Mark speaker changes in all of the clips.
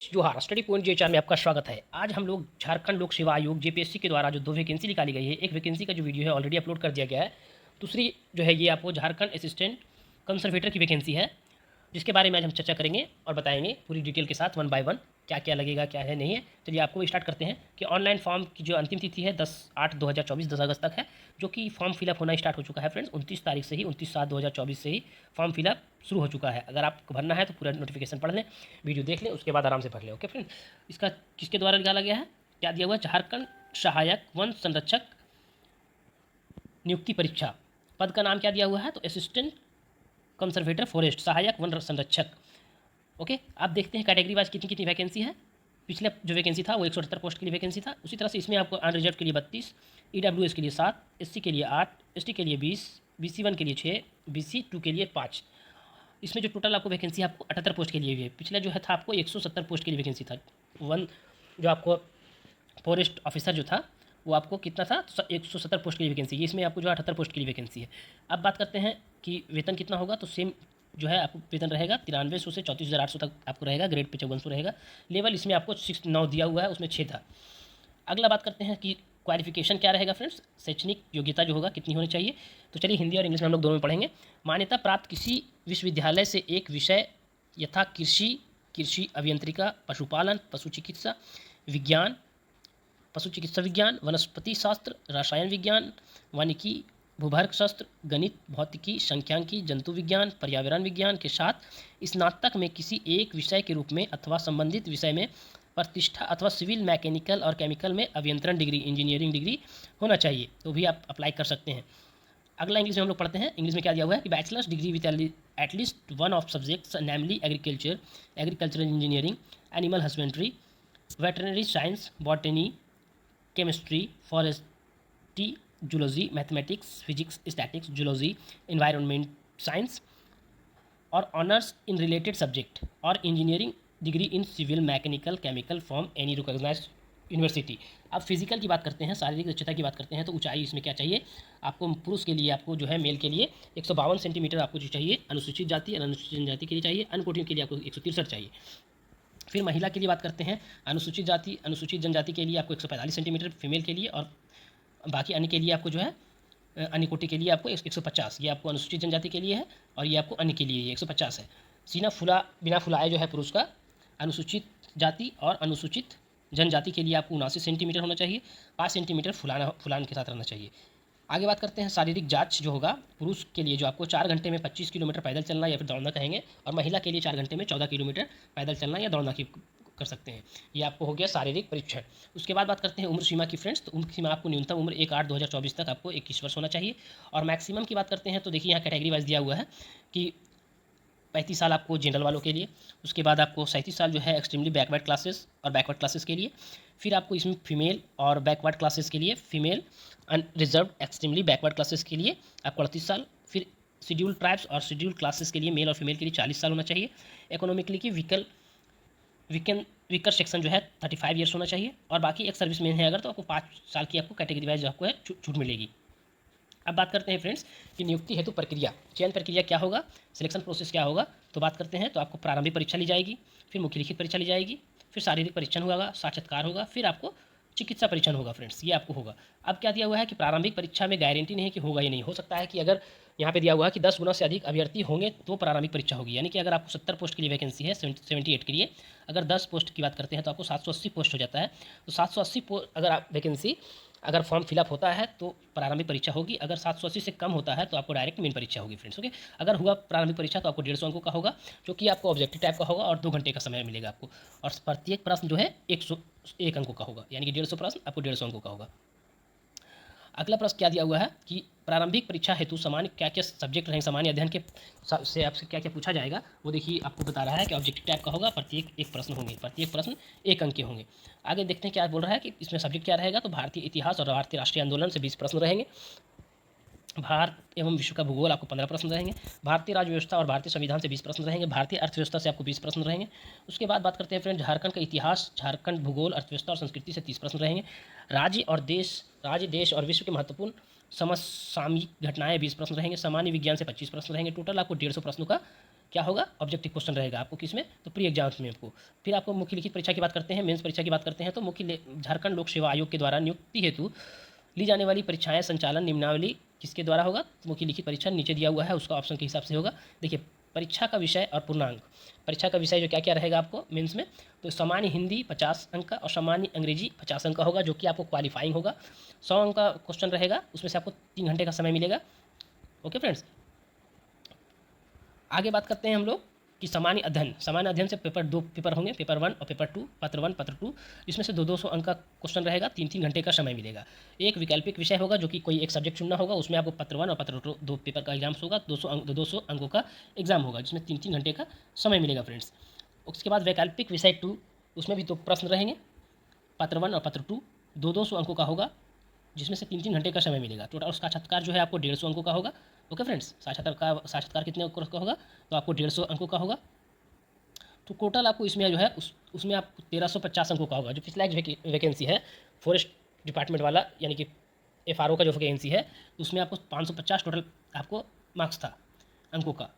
Speaker 1: जोहार study point जे में आपका स्वागत है। आज हम लोग झारखंड लोक सेवा आयोग जेपीएससी के द्वारा जो 2 वैकेंसी निकाली गई है, एक वैकेंसी का जो वीडियो है ऑलरेडी अपलोड कर दिया गया है। दूसरी जो है ये आपको झारखंड असिस्टेंट कंसर्वेटर की वैकेंसी है, जिसके बारे में आज हम चर्चा करेंगे और बताएंगे पूरी डिटेल के साथ 1 बाय 1 क्या क्या लगेगा, क्या है नहीं है। चलिए आपको स्टार्ट करते हैं कि ऑनलाइन फॉर्म की जो अंतिम तिथि है 10/8/2024 10 अगस्त तक है, जो कि फॉर्म फिलअप होना स्टार्ट हो चुका है फ्रेंड्स। 29 तारीख से ही 29/7/2024 से ही फॉर्म फिलअप शुरू हो चुका है। अगर आपको भरना है तो पूरा नोटिफिकेशन पढ़ लें, वीडियो देख लें, उसके बाद आराम से भर लें। ओके फ्रेंड, इसका किसके द्वारा निकाला गया है, क्या दिया हुआ है? झारखंड सहायक वन संरक्षक नियुक्ति परीक्षा। पद का नाम क्या दिया हुआ है? तो असिस्टेंट कंजर्वेटर फॉरेस्ट, सहायक वन संरक्षक। ओके, आप देखते हैं कैटेगरी वाइज कितनी कितनी वैकेंसी है। पिछले जो वैकेंसी था वो 178 पोस्ट के लिए वैकेंसी था। उसी तरह से इसमें आपको अनरिजर्व के लिए 32, ईडब्ल्यूएस के लिए 7, एससी के लिए 8, एसटी के लिए 20, BC1 के लिए 6, BC2 के लिए 5। इसमें जो टोटल आपको वैकेंसी आपको 78 पोस्ट के लिए हुई है। पिछले जो है था आपको 170 पोस्ट के लिए वैकेंसी था। वन जो आपको फॉरेस्ट ऑफिसर जो था वो आपको कितना था? 170 पोस्ट के लिए वैकेंसी। ये इसमें आपको जो 78 पोस्ट के लिए वैकेंसी है। अब बात करते हैं कि वेतन कितना होगा, तो सेम जो है आपको वेतन रहेगा 9300 से 34,800 तक आपको रहेगा। ग्रेड पे 5400 रहेगा। लेवल इसमें आपको 6 9 दिया हुआ है, उसमें 6 था। अगला बात करते हैं कि क्वालिफिकेशन क्या रहेगा फ्रेंड्स, शैक्षणिक योग्यता जो होगा कितनी होनी चाहिए। तो चलिए हिंदी और इंग्लिश में हम लोग दोनों में पढ़ेंगे। मान्यता प्राप्त किसी विश्वविद्यालय से एक विषय यथा कृषि, कृषि अभियंत्रिका, पशुपालन, पशु चिकित्सा विज्ञान, पशु चिकित्सा विज्ञान, वनस्पति शास्त्र, रसायन विज्ञान, वानिकी, भूभर्ग शास्त्र, गणित, भौतिकी, संख्यांकी, जंतु विज्ञान, पर्यावरण विज्ञान के साथ स्नातक में किसी एक विषय के रूप में अथवा संबंधित विषय में प्रतिष्ठा अथवा सिविल, मैकेनिकल और केमिकल में अभियंत्रण डिग्री, इंजीनियरिंग डिग्री होना चाहिए, तो भी आप अप्लाई कर सकते हैं। अगला इंग्लिश में हम लोग पढ़ते हैं। इंग्लिश में क्या दिया हुआ है कि bachelor's degree with at least one of subjects namely agriculture, agricultural engineering, animal husbandry, veterinary science, botany, chemistry, forestry, zoology, mathematics, physics, statics, zoology, environment science और ऑनर्स इन रिलेटेड सब्जेक्ट और engineering degree in civil, mechanical, chemical from any recognised university. अब physical की बात करते हैं, शारीरिक दक्षता की बात करते हैं, तो ऊंचाई इसमें क्या चाहिए आपको? पुरुष के लिए आपको जो है, मेल के लिए 152 सेंटीमीटर आपको जो चाहिए। अनुसूचित जाति और अनुसूचित जनजाति के लिए चाहिए। अनकोटियों के लिए आपको 163 चाहिए। फिर महिला के लिए बात करते हैं। अनुसूचित जाति, अनुसूचित जनजाति के लिए आपको 145 सेंटीमीटर फीमेल के लिए, और बाकी अन्य के लिए आपको जो है अन्य कोटि के लिए आपको 150। ये आपको अनुसूचित जनजाति के लिए है और ये आपको अन्य के लिए 150 है। सीना फुला बिना फुलाए जो है पुरुष का। अनुसूचित जाति और अनुसूचित जनजाति के लिए आपको 79 सेंटीमीटर होना चाहिए। 5 सेंटीमीटर फुलान के साथ रहना चाहिए। आगे बात करते हैं शारीरिक जांच जो होगा पुरुष के लिए, जो आपको 4 घंटे में 25 किलोमीटर पैदल चलना या फिर दौड़ना कहेंगे, और महिला के लिए 4 घंटे में 14 किलोमीटर पैदल चलना या दौड़ना की कर सकते हैं। ये आपको हो गया शारीरिक परीक्षण। उसके बाद बात करते हैं उम्र सीमा की फ्रेंड्स। तो उम्र सीमा आपको न्यूनतम उम्र 1/8/2024 तक आपको 21 वर्ष होना चाहिए। और मैक्सिमम की बात करते हैं तो देखिए यहाँ कैटेगरी वाइज दिया हुआ है कि 35 साल आपको जनरल वालों के लिए। उसके बाद आपको 37 साल जो है एक्सट्रीमली बैकवर्ड क्लासेस और बैकवर्ड क्लासेस के लिए। फिर आपको इसमें फीमेल और बैकवर्ड क्लासेस के लिए, female unreserve extremely backward classes के लिए आपको 38 साल। फिर शेड्यूल ट्राइब्स और शेड्यूल क्लासेस के लिए मेल और फीमेल के लिए 40 साल होना चाहिए। इकोनॉमिकली की वीकर सेक्शन जो है 35 ईयर्स होना चाहिए। और बाकी एक सर्विस मैन है अगर, तो आपको 5 साल की आपको कैटेगरी वाइज आपको है छूट मिलेगी। अब बात करते हैं फ्रेंड्स कि नियुक्ति हेतु प्रक्रिया, चयन प्रक्रिया क्या होगा, सिलेक्शन प्रोसेस क्या होगा। तो बात करते हैं तो आपको प्रारंभिक परीक्षा ली जाएगी, फिर मुख्य लिखित परीक्षा ली जाएगी, फिर शारीरिक परीक्षण होगा, साक्षात्कार होगा, फिर आपको चिकित्सा परीक्षण होगा फ्रेंड्स, ये आपको होगा। अब क्या दिया हुआ है कि प्रारंभिक परीक्षा में गारंटी नहीं है कि होगा या नहीं, हो सकता है कि अगर यहाँ पे दिया हुआ है कि 10 गुना से अधिक अभ्यर्थी होंगे तो प्रारंभिक परीक्षा होगी। यानी कि अगर आपको 70 पोस्ट के लिए वैकेंसी है, 78 के लिए, अगर 10 पोस्ट की बात करते हैं तो आपको 780 पोस्ट हो जाता है। तो 780 अगर आप वैकेंसी अगर फॉर्म फिलअप होता है तो प्रारंभिक परीक्षा होगी। अगर 780 से कम होता है तो आपको डायरेक्ट मेन परीक्षा होगी फ्रेंड्स। ओके, अगर हुआ प्रारंभिक परीक्षा तो आपको 150 अंकों का होगा, जो कि आपको ऑब्जेक्टिव टाइप का होगा और 2 घंटे का समय मिलेगा आपको। और प्रत्येक प्रश्न जो है 101 अंकों का होगा, यानी कि 150 प्रश्न आपको 150 अंकों का होगा। अगला प्रश्न क्या दिया हुआ है कि प्रारंभिक परीक्षा हेतु सामान्य क्या क्या सब्जेक्ट रहेंगे, सामान्य अध्ययन के से आपसे क्या क्या पूछा जाएगा, वो देखिए आपको बता रहा है कि ऑब्जेक्टिव टाइप का होगा। प्रत्येक एक प्रश्न होंगे, प्रत्येक प्रश्न 1 अंक के होंगे। आगे देखते हैं क्या बोल रहा है कि इसमें सब्जेक्ट क्या रहेगा। तो भारतीय इतिहास और भारतीय राष्ट्रीय आंदोलन से 20 प्रश्न रहेंगे। भारत एवं विश्व का भूगोल आपको 15 प्रश्न रहेंगे। भारतीय राज्य व्यवस्था और भारतीय संविधान से 20 प्रश्न रहेंगे। भारतीय अर्थव्यवस्था से आपको 20 प्रश्न रहेंगे। उसके बाद बात करते हैं फ्रेंड झारखंड का इतिहास, झारखंड भूगोल, अर्थव्यवस्था और संस्कृति से 30 प्रश्न रहेंगे। राज्य देश और विश्व के महत्वपूर्ण समसामयिक घटनाएं 20 प्रश्न रहेंगे। सामान्य विज्ञान से 25 प्रश्न रहेंगे। टोटल आपको 150 प्रश्नों का क्या होगा, ऑब्जेक्टिव क्वेश्चन रहेगा आपको किसमें, तो प्री एग्जाम्स में आपको। फिर आपको मुख्य लिखित परीक्षा की बात करते हैं, मेंस परीक्षा की बात करते हैं, तो झारखंड लोक सेवा आयोग के द्वारा नियुक्ति हेतु ली जाने वाली परीक्षाएं संचालन निम्नावली किसके द्वारा होगा, मुख्य लिखित परीक्षा नीचे दिया हुआ है, उसका ऑप्शन के हिसाब से होगा। देखिए परीक्षा का विषय और पूर्णांक, परीक्षा का विषय जो क्या क्या रहेगा आपको मेंस में, तो सामान्य हिंदी 50 अंक का और सामान्य अंग्रेजी 50 अंक का होगा, जो कि आपको क्वालिफाइंग होगा। 100 अंक का क्वेश्चन रहेगा, उसमें से आपको 3 घंटे का समय मिलेगा। ओके फ्रेंड्स, आगे बात करते हैं हम लोग कि सामान्य अध्ययन से पेपर 2 पेपर होंगे, पेपर 1 और पेपर 2, पत्र 1 पत्र 2, जिसमें से 200 अंक का क्वेश्चन रहेगा, 3 घंटे का समय मिलेगा। एक वैकल्पिक विषय होगा जो कि कोई एक सब्जेक्ट चुनना होगा, उसमें आपको पत्र 1 और पत्र 2 पेपर का एग्जाम्स होगा, 200 अंकों का एग्जाम होगा, जिसमें 3 घंटे का समय मिलेगा फ्रेंड्स। उसके बाद वैकल्पिक विषय 2, उसमें भी 2 प्रश्न रहेंगे, पत्र 1 और पत्र 2, 200 अंकों का होगा, जिसमें से 3 घंटे का समय मिलेगा। टोटल उसका साक्षात्कार जो है आपको 150 अंकों का होगा। ओके फ्रेंड्स, साक्षात्कार कितने अंकों का होगा, तो आपको 150 अंकों का होगा। तो टोटल आपको इसमें जो है उसमें आपको 1350 अंकों का होगा। जो पिछला एक वैकेंसी है फॉरेस्ट डिपार्टमेंट वाला, यानी कि FRO का जो वैकेंसी है, उसमें आपको 550 टोटल आपको मार्क्स था अंकों का।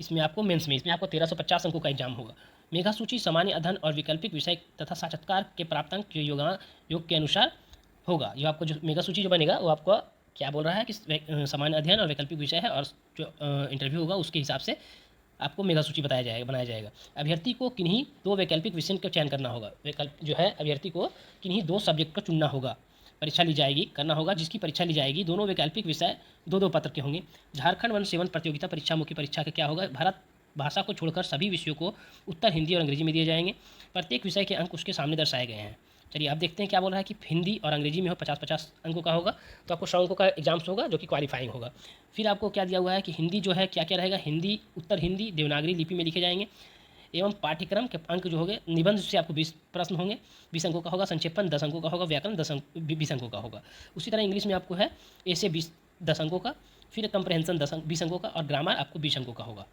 Speaker 1: इसमें आपको मेंस में इसमें आपको 1350 अंकों का एग्जाम होगा। मेधा सूची सामान्य अध्ययन और वैकल्पिक विषय तथा साक्षात्कार के प्राप्तांक के योग के अनुसार होगा। ये आपको जो मेगा सूची जो बनेगा वो आपको क्या बोल रहा है कि सामान्य अध्ययन और वैकल्पिक विषय है, और जो इंटरव्यू होगा उसके हिसाब से आपको मेगा सूची बनाया जाएगा। अभ्यर्थी को किन्हीं 2 वैकल्पिक विषय का चयन करना होगा। वैकल्प जो है अभ्यर्थी को किन्हीं 2 सब्जेक्ट का चुनना होगा, परीक्षा ली जाएगी, करना होगा, जिसकी परीक्षा ली जाएगी दोनों वैकल्पिक विषय 2-2 पत्र के होंगे। झारखंड वन सेवन प्रतियोगिता परीक्षा मुख्य परीक्षा का क्या होगा, भारत भाषा को छोड़कर सभी विषयों को उत्तर हिंदी और अंग्रेजी में दिए जाएंगे। प्रत्येक विषय के अंक उसके सामने दर्शाए गए हैं। चलिए अब देखते हैं क्या बोल रहा है कि हिंदी और अंग्रेजी में हो 50-50 अंकों का होगा, तो आपको 100 अंकों का एग्जाम्स होगा जो कि क्वालिफाइंग होगा। फिर आपको क्या दिया हुआ है कि हिंदी जो है क्या क्या रहेगा, हिंदी उत्तर हिंदी देवनागरी लिपि में लिखे जाएंगे, एवं पाठ्यक्रम के अंक जो होंगे, निबंध से आपको 20 प्रश्न होंगे, 20 अंकों का होगा, संक्षेपण 10 अंकों का होगा, व्याकरण 20 अंकों का होगा। उसी तरह इंग्लिश में आपको है ए से 10 अंकों का, फिर कंप्रहेंशन 20 अंकों का, और ग्रामर आपको 20 अंकों का होगा।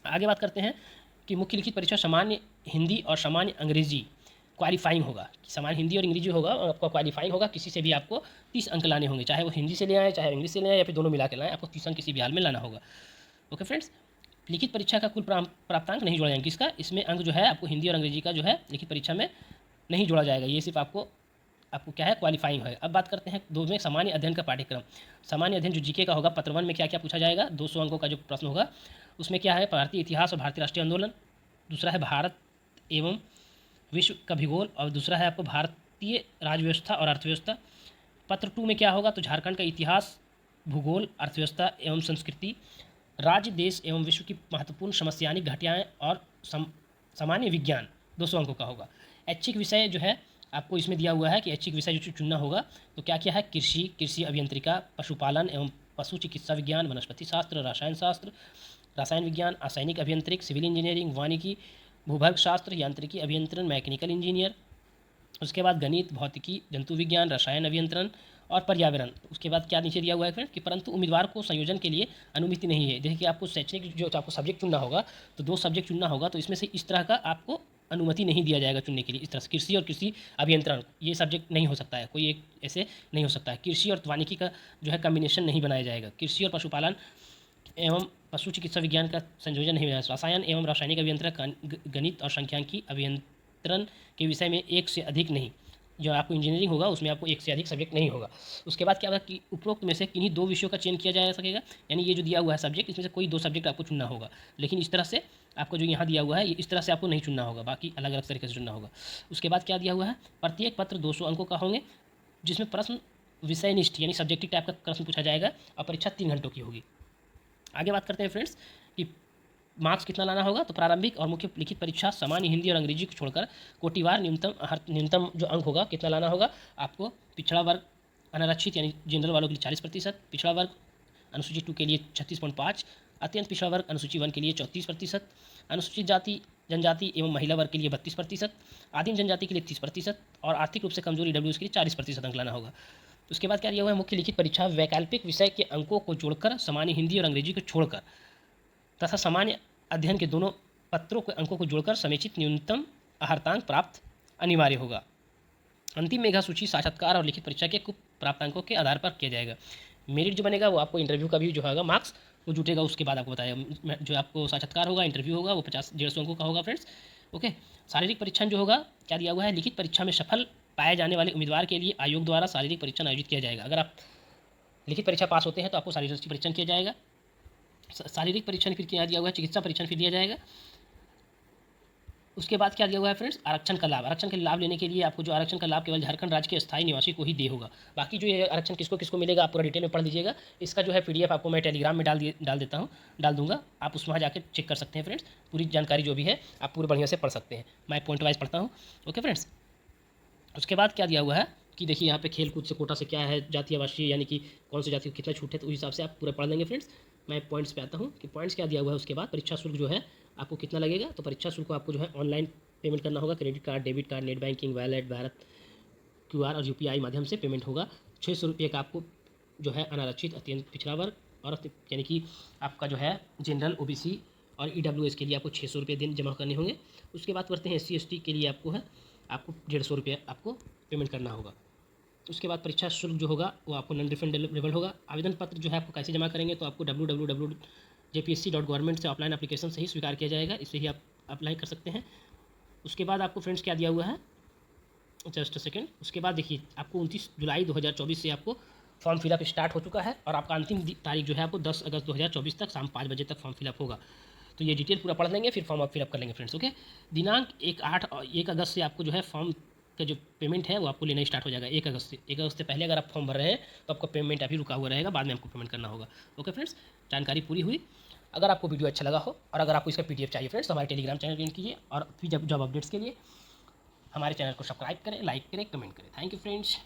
Speaker 1: आगे बात करते हैं कि मुख्य लिखित परीक्षा सामान्य हिंदी और सामान्य अंग्रेजी क्वालिफाइंग होगा। सामान्य हिंदी और अंग्रेजी होगा और आपका क्वालिफाइंग होगा, किसी से भी आपको 30 अंक लाने होंगे, चाहे वो हिंदी से ले आए, चाहे इंग्लिश से ले आए, या फिर दोनों मिला के लाएँ, आपको 30 अंक किसी भी हाल में लाना होगा। ओके फ्रेंड्स, लिखित परीक्षा का कुल प्राप्तांक नहीं जोड़ा जाएगा, किसका, इसमें अंक जो है आपको हिंदी और अंग्रेजी का जो है लिखित परीक्षा में नहीं जोड़ा जाएगा, ये सिर्फ आपको क्या है, क्वालिफाइंग है। अब बात करते हैं 2 में सामान्य अध्ययन का पाठ्यक्रम। सामान्य अध्ययन जो जीके का होगा, पत्र 1 में क्या क्या पूछा जाएगा, 200 अंकों का जो प्रश्न होगा, उसमें क्या है, भारतीय इतिहास और भारतीय राष्ट्रीय आंदोलन, दूसरा है भारत एवं विश्व का भूगोल, और दूसरा है आपको भारतीय राजव्यवस्था और अर्थव्यवस्था। पत्र 2 में क्या होगा, तो झारखंड का इतिहास, भूगोल, अर्थव्यवस्था एवं संस्कृति, राज्य देश एवं विश्व की महत्वपूर्ण समस्यानिक घटनाएँ और सामान्य विज्ञान 200 अंकों का होगा। ऐच्छिक विषय जो है आपको इसमें दिया हुआ है कि ऐच्छिक विषय जो चुनना होगा, तो क्या क्या है, कृषि अभियंत्रिका, पशुपालन एवं पशु चिकित्सा विज्ञान, वनस्पति शास्त्र, रसायन विज्ञान, रासायनिक अभियंत्रिक, सिविल इंजीनियरिंग, वानिकी, भूभर्ग शास्त्र, यांत्रिकी अभियंत्रण, मैकेनिकल इंजीनियर, उसके बाद गणित, भौतिकी, जंतु विज्ञान, रसायन अभियंत्रण और पर्यावरण। उसके बाद क्या नीचे दिया हुआ है फ्रेंड कि परंतु उम्मीदवार को संयोजन के लिए अनुमति नहीं है। देखिए आपको शैक्षणिक जो आपको सब्जेक्ट चुनना होगा, तो 2 सब्जेक्ट चुनना होगा, तो इसमें से इस तरह का आपको अनुमति नहीं दिया जाएगा चुनने के लिए। इस तरह से कृषि और कृषि अभियंत्रण ये सब्जेक्ट नहीं हो सकता है, कोई एक ऐसे नहीं हो सकता है। कृषि और वानिकी का जो है कम्बिनेशन नहीं बनाया जाएगा। कृषि और पशुपालन एवं पशु चिकित्सा विज्ञान का संयोजन नहीं बनाया। रसायन एवं रासायनिक अभियंत्रण, गणित और सांख्यिकी अभियंत्रण के विषय में 1 से अधिक नहीं। जो आपको इंजीनियरिंग होगा उसमें आपको 1 से अधिक सब्जेक्ट नहीं होगा। उसके बाद क्या होगा कि उपरोक्त में से किन्हीं 2 विषयों का चयन किया जा सकेगा, यानी ये जो दिया हुआ है सब्जेक्ट, इसमें से कोई 2 सब्जेक्ट आपको चुनना होगा। लेकिन इस तरह से आपको जो यहाँ दिया हुआ है, इस तरह से आपको नहीं चुनना होगा, बाकी अलग अलग तरीके से चुनना होगा। उसके बाद क्या दिया हुआ है, प्रत्येक पत्र 200 अंकों का होंगे, जिसमें प्रश्न विषयनिष्ठ यानी सब्जेक्टिव टाइप का प्रश्न पूछा जाएगा, और परीक्षा 3 घंटों की होगी। आगे बात करते हैं फ्रेंड्स कि मार्क्स कितना लाना होगा, तो प्रारंभिक और मुख्य लिखित परीक्षा सामान्य हिंदी और अंग्रेजी को छोड़कर कोटिवार न्यूनतम जो अंक होगा कितना लाना होगा आपको। पिछड़ा वर्ग अनारक्षित यानी जनरल वालों के लिए 40%, पिछड़ा वर्ग अनुसूची 2 के लिए 36.5, अत्यंत पिछड़ा वर्ग अनुसूची 1 के लिए 34%, अनुसूचित जाति जनजाति एवं महिला वर्ग के लिए 32%, आदिम जनजाति के लिए 30%, और आर्थिक रूप से कमजोर EWS के लिए 40% अंक लाना होगा। उसके बाद क्या दिया हुआ है, मुख्य लिखित परीक्षा वैकल्पिक विषय के अंकों को जोड़कर सामान्य हिंदी और अंग्रेजी को छोड़कर तथा सामान्य अध्ययन के दोनों पत्रों के अंकों को जोड़कर समेचित न्यूनतम आहार्तांक प्राप्त अनिवार्य होगा। अंतिम मेघा सूची साक्षात्कार और लिखित परीक्षा के कुल प्राप्तांकों के आधार पर किया जाएगा। मेरिट जो बनेगा वो आपको इंटरव्यू का भी जो होगा मार्क्स वो जुटेगा उसके बाद आपको बताया जो आपको साक्षात्कार होगा, इंटरव्यू होगा, वो 50-150 अंकों का होगा फ्रेंड्स। ओके, शारीरिक परीक्षण जो होगा क्या दिया हुआ है, लिखित परीक्षा में सफल पाए जाने वाले उम्मीदवार के लिए आयोग द्वारा शारीरिक परीक्षण आयोजित किया जाएगा। अगर आप लिखित परीक्षा पास होते हैं तो आपको शारीरिक परीक्षण किया जाएगा। शारीरिक परीक्षण फिर क्या दिया हुआ है, चिकित्सा परीक्षण फिर दिया जाएगा। उसके बाद क्या दिया हुआ है फ्रेंड्स, आरक्षण का लाभ। आरक्षण का लाभ लेने के लिए आपको जो आरक्षण का लाभ केवल झारखंड राज्य के स्थायी निवासी को ही दे होगा। बाकी जो ये आरक्षण किसको किसको मिलेगा आप पूरा डिटेल में पढ़ लीजिएगा। इसका जो है PDF आपको मैं टेलीग्राम में डाल दूंगा, आप उसमें वहाँ जाकर चेक कर सकते हैं फ्रेंड्स। पूरी जानकारी जो भी है आप पूरी बढ़िया से पढ़ सकते हैं, मैं पॉइंट वाइज पढ़ता हूँ। ओके फ्रेंड्स, उसके बाद क्या दिया हुआ है कि देखिए यहाँ पे खेल कूद से कोटा से क्या है, जातीय आवासीय यानी कि कौन सी जाति को कितना छूट है, तो उस हिसाब से आप पूरा पढ़ लेंगे फ्रेंड्स। मैं पॉइंट्स पे आता हूँ कि पॉइंट्स क्या दिया हुआ है। उसके बाद परीक्षा शुल्क जो है आपको कितना लगेगा, तो परीक्षा शुल्क को आपको जो है ऑनलाइन पेमेंट करना होगा। Credit card, debit card, net banking, wallet, Bharat QR और UPI माध्यम से पेमेंट होगा। 600 रुपये का आपको जो है अनारक्षित, अत्यंत पिछड़ा वर्ग और यानी कि आपका जो है जनरल, OBC और EWS के लिए आपको 600 रुपये दिन जमा करने होंगे। उसके बाद करते हैं SC ST के लिए आपको 150 रुपये आपको पेमेंट करना होगा। उसके बाद परीक्षा शुल्क जो होगा वो आपको नॉन रिफंडेबल होगा। आवेदन पत्र जो है आपको कैसे जमा करेंगे, तो आपको www.jpsc.government से ऑफलाइन एप्लीकेशन से ही स्वीकार किया जाएगा, इससे ही आप अप्लाई कर सकते हैं। उसके बाद आपको फ्रेंड्स क्या दिया हुआ है, जस्ट सेकेंड। उसके बाद देखिए आपको 29 जुलाई 2024 से आपको फॉर्म फिलअप स्टार्ट हो चुका है और आपका अंतिम तारीख जो है आपको 10 अगस्त 2024 तक शाम 5 बजे तक फॉर्म फिलअप होगा। तो ये डिटेल पूरा पढ़ लेंगे, फिर फॉर्म आप फिलअप कर लेंगे फ्रेंड्स। ओके, दिनांक 1 अगस्त से आपको जो है फॉर्म का जो पेमेंट है वो आपको लेना स्टार्ट हो जाएगा। 1 अगस्त से 1 अगस्त से पहले अगर आप फॉर्म भर रहे हैं तो आपका पेमेंट अभी रुका हुआ रहेगा, बाद में आपको पेमेंट करना होगा। ओके फ्रेंड्स, जानकारी पूरी हुई। अगर आपको वीडियो अच्छा लगा हो और अगर आपको इसका PDF चाहिए फ्रेंड्स तो हमारे टेलीग्राम चैनल ज्वाइन कीजिए और फिर जब अपडेट्स के लिए हमारे चैनल को सब्सक्राइब करें, लाइक करें, कमेंट करें। Thank you friends.